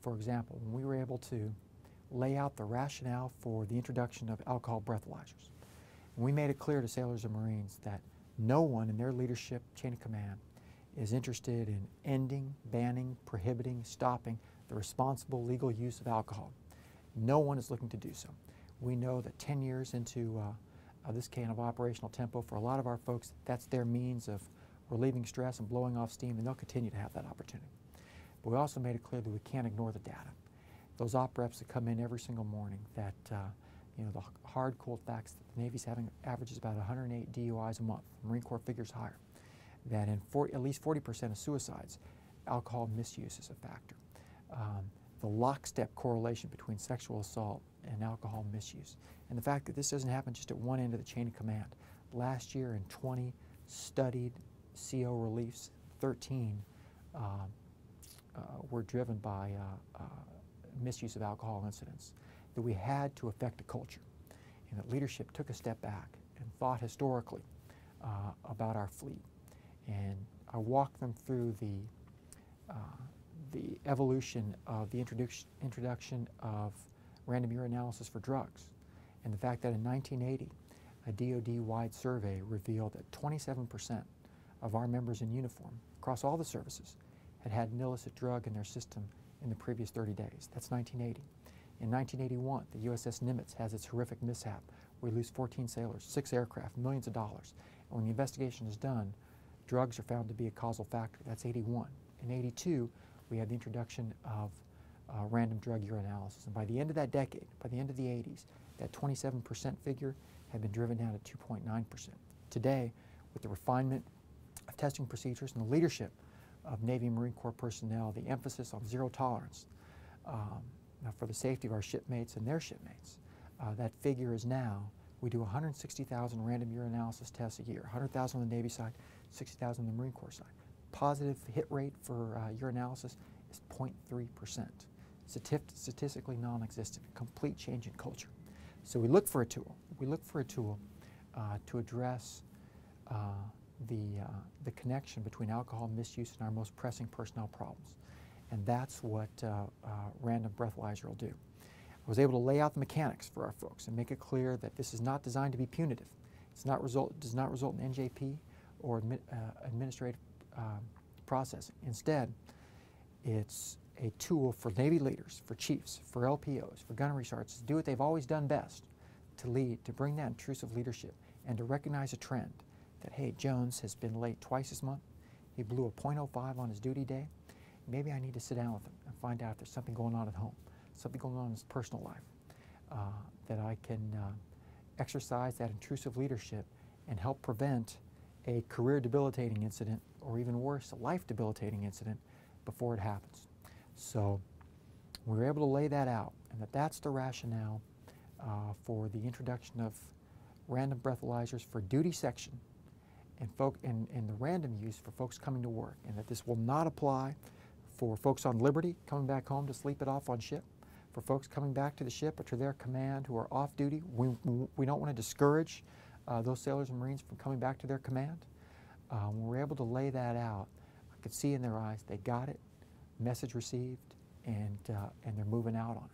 for example, when we were able to lay out the rationale for the introduction of alcohol breathalyzers, and we made it clear to sailors and Marines that no one in their leadership chain of command is interested in ending, banning, prohibiting, stopping the responsible legal use of alcohol. No one is looking to do so. We know that 10 years into this kind of operational tempo, for a lot of our folks, that's their means of relieving stress and blowing off steam, and they'll continue to have that opportunity. But we also made it clear that we can't ignore the data. Those op reps that come in every single morning, that you know, the hard, cold facts that the Navy's having averages about 108 DUIs a month. The Marine Corps figures higher. That in at least 40% of suicides, alcohol misuse is a factor. The lockstep correlation between sexual assault and alcohol misuse. And the fact that this doesn't happen just at one end of the chain of command. Last year in 20 studied CO reliefs, 13 were driven by misuse of alcohol incidents. That we had to affect a culture, and that leadership took a step back and thought historically about our fleet. And I walked them through the evolution of the introduction of random urinalysis for drugs, and the fact that in 1980, a DoD-wide survey revealed that 27% of our members in uniform across all the services had had an illicit drug in their system in the previous 30 days. That's 1980. In 1981, the USS Nimitz has its horrific mishap. We lose 14 sailors, 6 aircraft, millions of dollars. And when the investigation is done, drugs are found to be a causal factor. That's 81. In 82, we had the introduction of random drug urinalysis. And by the end of that decade, by the end of the 80s, that 27% figure had been driven down to 2.9%. Today, with the refinement of testing procedures and the leadership of Navy and Marine Corps personnel, the emphasis on zero tolerance for the safety of our shipmates and their shipmates, that figure is now, we do 160,000 random urinalysis tests a year, 100,000 on the Navy side, 60,000 on the Marine Corps side. Positive hit rate for urinalysis is 0.3%. Statistically non-existent, complete change in culture. So we look for a tool. We look for a tool to address the connection between alcohol misuse and our most pressing personnel problems. And that's what random breathalyzer will do. I was able to lay out the mechanics for our folks and make it clear that this is not designed to be punitive. Does not result in NJP or administrative processing. Instead, it's a tool for Navy leaders, for chiefs, for LPOs, for gunnery sergeants to do what they've always done best, to lead, to bring that intrusive leadership, and to recognize a trend that, hey, Jones has been late twice this month. He blew a .05 on his duty day. Maybe I need to sit down with him and find out if there's something going on at home, something going on in his personal life, that I can exercise that intrusive leadership and help prevent a career debilitating incident, or even worse, a life debilitating incident before it happens. So we were able to lay that out, and that's the rationale for the introduction of random breathalyzers for duty section and the random use for folks coming to work, and that this will not apply for folks on liberty coming back home to sleep it off on ship, for folks coming back to the ship or to their command who are off duty. We don't want to discourage those sailors and Marines from coming back to their command. When we were able to lay that out, I could see in their eyes they got it, message received, and they're moving out on it.